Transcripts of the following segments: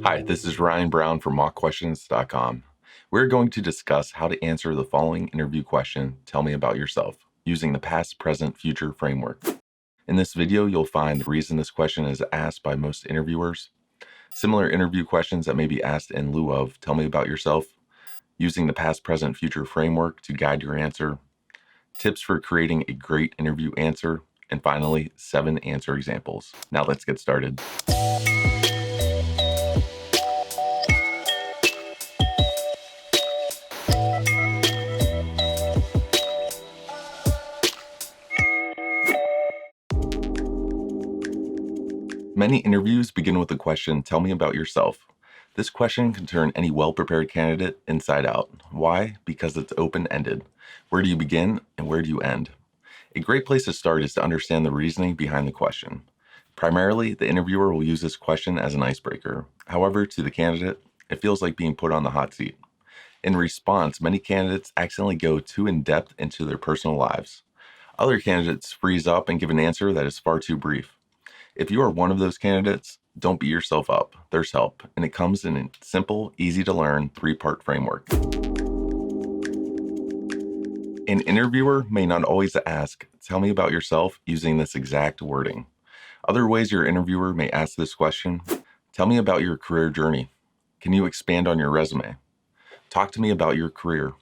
Hi, this is Ryan Brown from mockquestions.com. We're going to discuss how to answer the following interview question, tell me about yourself, using the past, present, future framework. In this video, you'll find the reason this question is asked by most interviewers, similar interview questions that may be asked in lieu of tell me about yourself, using the past, present, future framework to guide your answer, tips for creating a great interview answer, and finally, 7 answer examples. Now let's get started. Many interviews begin with the question, tell me about yourself. This question can turn any well-prepared candidate inside out. Why? Because it's open-ended. Where do you begin and where do you end? A great place to start is to understand the reasoning behind the question. Primarily, the interviewer will use this question as an icebreaker. However, to the candidate, it feels like being put on the hot seat. In response, many candidates accidentally go too in-depth into their personal lives. Other candidates freeze up and give an answer that is far too brief. If you are one of those candidates, don't beat yourself up. There's help, and it comes in a simple, easy-to-learn 3-part framework. An interviewer may not always ask, tell me about yourself, using this exact wording. Other ways your interviewer may ask this question, tell me about your career journey. Can you expand on your resume? Talk to me about your career.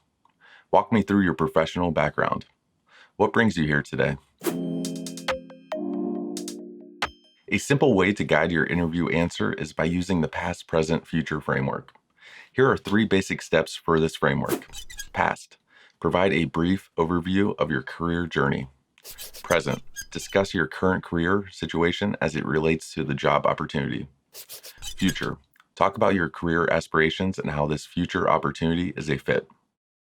Walk me through your professional background. What brings you here today? A simple way to guide your interview answer is by using the past, present, future framework. Here are 3 basic steps for this framework. Past, provide a brief overview of your career journey. Present, discuss your current career situation as it relates to the job opportunity. Future, talk about your career aspirations and how this future opportunity is a fit.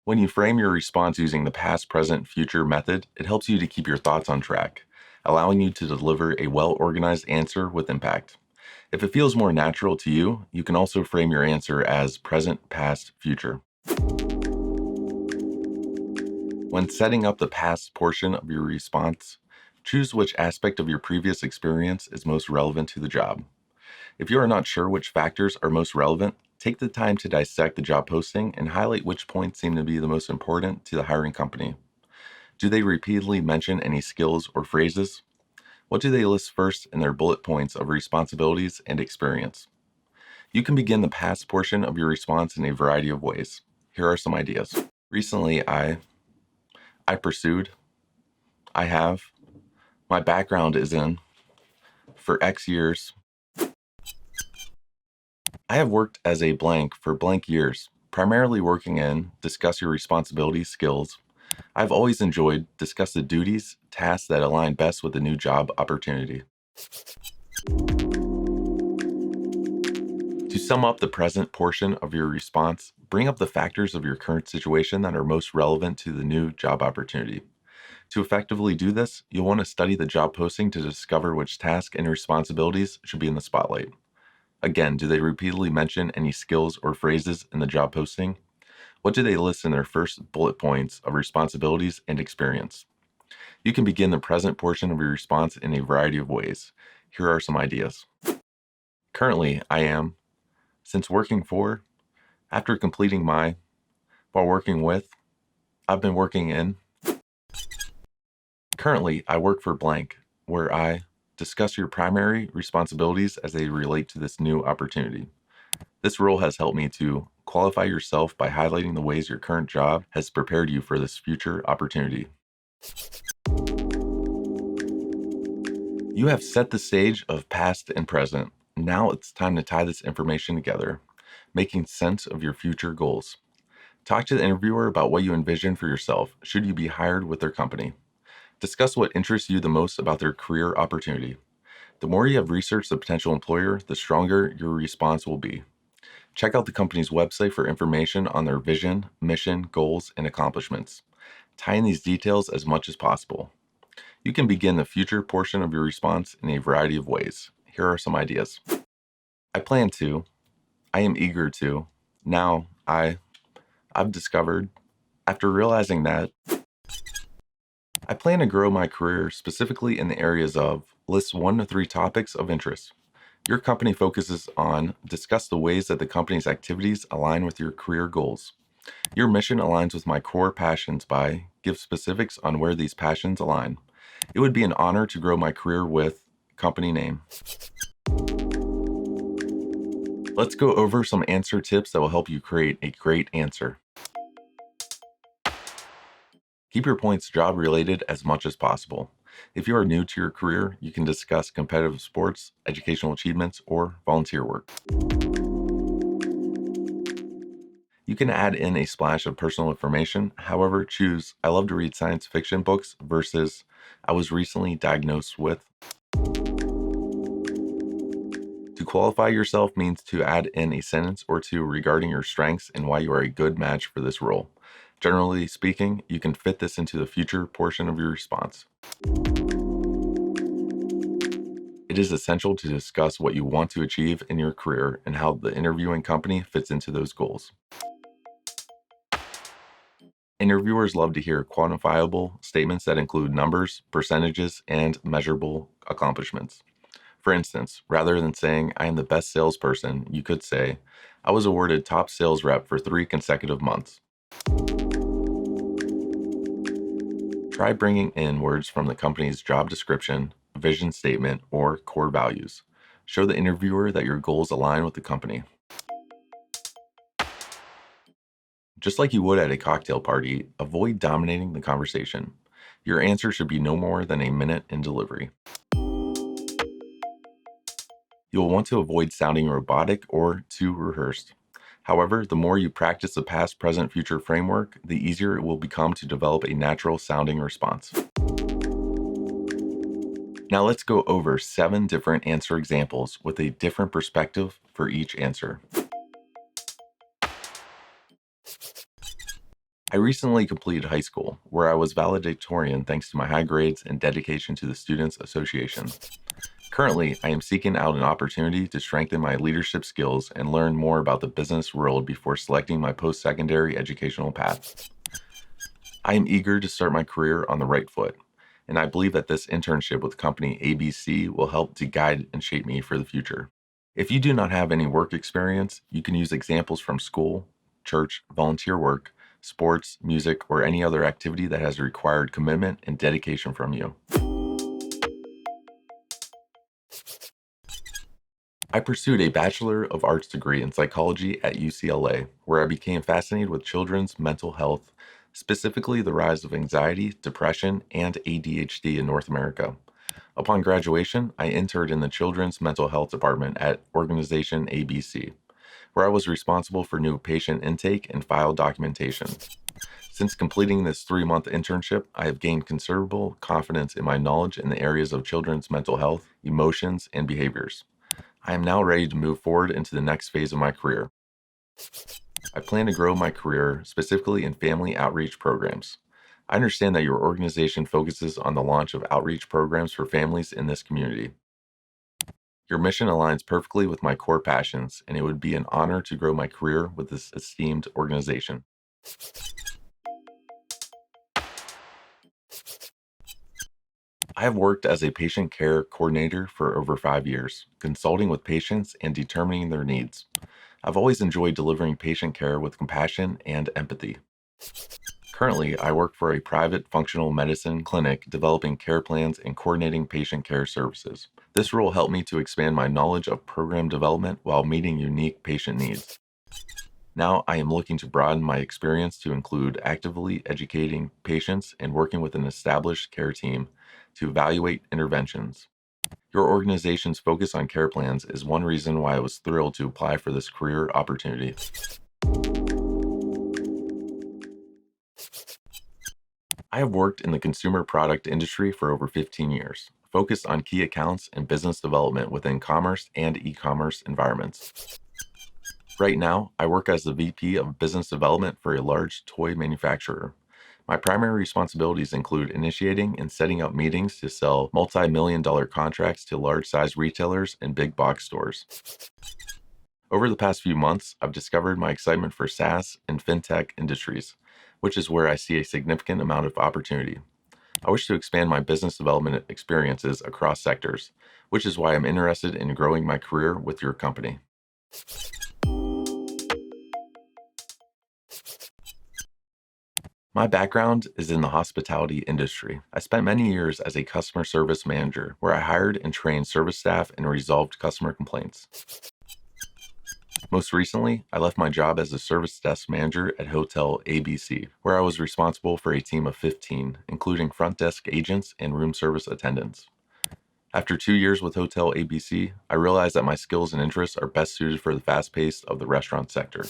When you frame your response using the past, present, future method, it helps you to keep your thoughts on track, allowing you to deliver a well-organized answer with impact. If it feels more natural to you, you can also frame your answer as present, past, future. When setting up the past portion of your response, choose which aspect of your previous experience is most relevant to the job. If you are not sure which factors are most relevant, take the time to dissect the job posting and highlight which points seem to be the most important to the hiring company. Do they repeatedly mention any skills or phrases? What do they list first in their bullet points of responsibilities and experience? You can begin the past portion of your response in a variety of ways. Here are some ideas. Recently, I pursued, I have, my background is in, for X years. I have worked as a blank for blank years, primarily working in, discuss your responsibilities, skills. I've always enjoyed, discuss the duties, tasks that align best with the new job opportunity. To sum up the present portion of your response, bring up the factors of your current situation that are most relevant to the new job opportunity. To effectively do this, you'll want to study the job posting to discover which tasks and responsibilities should be in the spotlight. Again, do they repeatedly mention any skills or phrases in the job posting? What do they list in their first bullet points of responsibilities and experience? You can begin the present portion of your response in a variety of ways. Here are some ideas. Currently, I am, since working for, after completing my, while working with, I've been working in. Currently, I work for blank, where I discuss your primary responsibilities as they relate to this new opportunity. This role has helped me to qualify yourself by highlighting the ways your current job has prepared you for this future opportunity. You have set the stage of past and present. Now it's time to tie this information together, making sense of your future goals. Talk to the interviewer about what you envision for yourself should you be hired with their company. Discuss what interests you the most about their career opportunity. The more you have researched the potential employer, the stronger your response will be. Check out the company's website for information on their vision, mission, goals, and accomplishments. Tie in these details as much as possible. You can begin the future portion of your response in a variety of ways. Here are some ideas. I plan to, I am eager to, now I've discovered, after realizing that, I plan to grow my career specifically in the areas of, list 1 to 3 topics of interest. your company focuses on, discuss the ways that the company's activities align with your career goals. Your mission aligns with my core passions by, give specifics on where these passions align. It would be an honor to grow my career with, company name. Let's go over some answer tips that will help you create a great answer. Keep your points job related as much as possible. If you are new to your career, you can discuss competitive sports, educational achievements, or volunteer work. You can add in a splash of personal information. However, choose I love to read science fiction books versus I was recently diagnosed with. To qualify yourself means to add in a sentence or two regarding your strengths and why you are a good match for this role. Generally speaking, you can fit this into the future portion of your response. It is essential to discuss what you want to achieve in your career and how the interviewing company fits into those goals. Interviewers love to hear quantifiable statements that include numbers, percentages, and measurable accomplishments. For instance, rather than saying, I am the best salesperson, you could say, I was awarded top sales rep for 3 consecutive months. Try bringing in words from the company's job description, vision statement, or core values. Show the interviewer that your goals align with the company. Just like you would at a cocktail party, avoid dominating the conversation. Your answer should be no more than a minute in delivery. You'll want to avoid sounding robotic or too rehearsed. However, the more you practice the past, present, future framework, the easier it will become to develop a natural sounding response. Now let's go over 7 different answer examples with a different perspective for each answer. I recently completed high school, where I was valedictorian thanks to my high grades and dedication to the Students Association. Currently, I am seeking out an opportunity to strengthen my leadership skills and learn more about the business world before selecting my post-secondary educational path. I am eager to start my career on the right foot, and I believe that this internship with company ABC will help to guide and shape me for the future. If you do not have any work experience, you can use examples from school, church, volunteer work, sports, music, or any other activity that has required commitment and dedication from you. I pursued a Bachelor of Arts degree in psychology at UCLA, where I became fascinated with children's mental health, specifically the rise of anxiety, depression, and ADHD in North America. Upon graduation, I interned in the Children's Mental Health Department at organization ABC, where I was responsible for new patient intake and file documentation. Since completing this 3-month internship, I have gained considerable confidence in my knowledge in the areas of children's mental health, emotions, and behaviors. I am now ready to move forward into the next phase of my career. I plan to grow my career specifically in family outreach programs. I understand that your organization focuses on the launch of outreach programs for families in this community. Your mission aligns perfectly with my core passions, and it would be an honor to grow my career with this esteemed organization. I have worked as a patient care coordinator for over 5 years, consulting with patients and determining their needs. I've always enjoyed delivering patient care with compassion and empathy. Currently, I work for a private functional medicine clinic developing care plans and coordinating patient care services. This role helped me to expand my knowledge of program development while meeting unique patient needs. Now I am looking to broaden my experience to include actively educating patients and working with an established care team to evaluate interventions. Your organization's focus on care plans is one reason why I was thrilled to apply for this career opportunity. I have worked in the consumer product industry for over 15 years, focused on key accounts and business development within commerce and e-commerce environments. Right now, I work as the VP of Business Development for a large toy manufacturer. My primary responsibilities include initiating and setting up meetings to sell multi-million-dollar contracts to large-size retailers and big box stores. Over the past few months, I've discovered my excitement for SaaS and fintech industries, which is where I see a significant amount of opportunity. I wish to expand my business development experiences across sectors, which is why I'm interested in growing my career with your company. My background is in the hospitality industry. I spent many years as a customer service manager, where I hired and trained service staff and resolved customer complaints. Most recently, I left my job as a service desk manager at Hotel ABC, where I was responsible for a team of 15, including front desk agents and room service attendants. After 2 years with Hotel ABC, I realized that my skills and interests are best suited for the fast pace of the restaurant sector.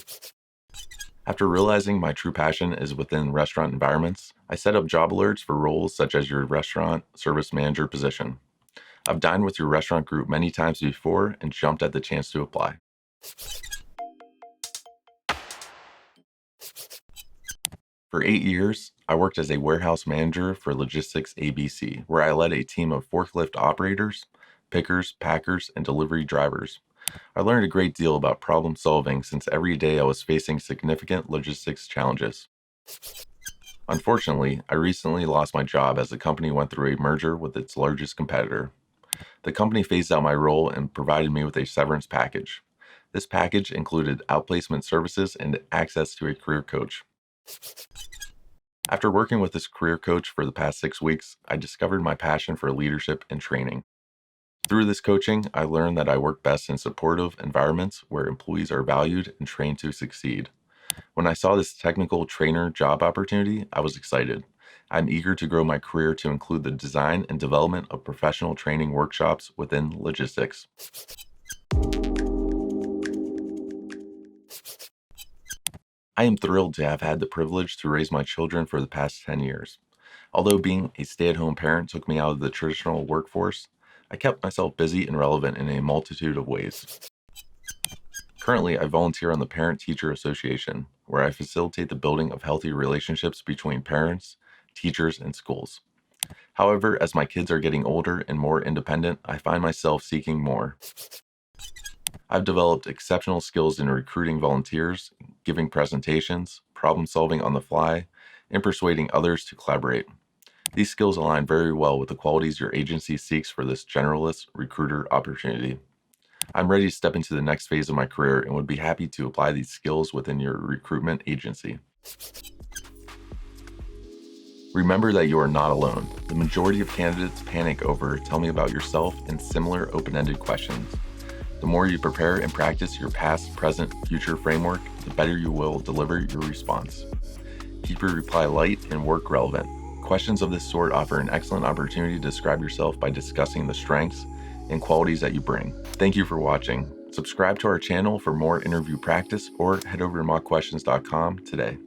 After realizing my true passion is within restaurant environments, I set up job alerts for roles such as your restaurant service manager position. I've dined with your restaurant group many times before and jumped at the chance to apply. For 8 years, I worked as a warehouse manager for Logistics ABC, where I led a team of forklift operators, pickers, packers, and delivery drivers. I learned a great deal about problem solving since every day I was facing significant logistics challenges. Unfortunately, I recently lost my job as the company went through a merger with its largest competitor. The company phased out my role and provided me with a severance package. This package included outplacement services and access to a career coach. After working with this career coach for the past 6 weeks, I discovered my passion for leadership and training. Through this coaching, I learned that I work best in supportive environments where employees are valued and trained to succeed. When I saw this technical trainer job opportunity, I was excited. I'm eager to grow my career to include the design and development of professional training workshops within logistics. I am thrilled to have had the privilege to raise my children for the past 10 years. Although being a stay-at-home parent took me out of the traditional workforce, I kept myself busy and relevant in a multitude of ways. Currently, I volunteer on the Parent-Teacher Association, where I facilitate the building of healthy relationships between parents, teachers, and schools. However, as my kids are getting older and more independent, I find myself seeking more. I've developed exceptional skills in recruiting volunteers, giving presentations, problem solving on the fly, and persuading others to collaborate. These skills align very well with the qualities your agency seeks for this generalist recruiter opportunity. I'm ready to step into the next phase of my career and would be happy to apply these skills within your recruitment agency. Remember that you are not alone. The majority of candidates panic over "tell me about yourself" and similar open-ended questions. The more you prepare and practice your past, present, future framework, the better you will deliver your response. Keep your reply light and work relevant. Questions of this sort offer an excellent opportunity to describe yourself by discussing the strengths and qualities that you bring. Thank you for watching. Subscribe to our channel for more interview practice or head over to mockquestions.com today.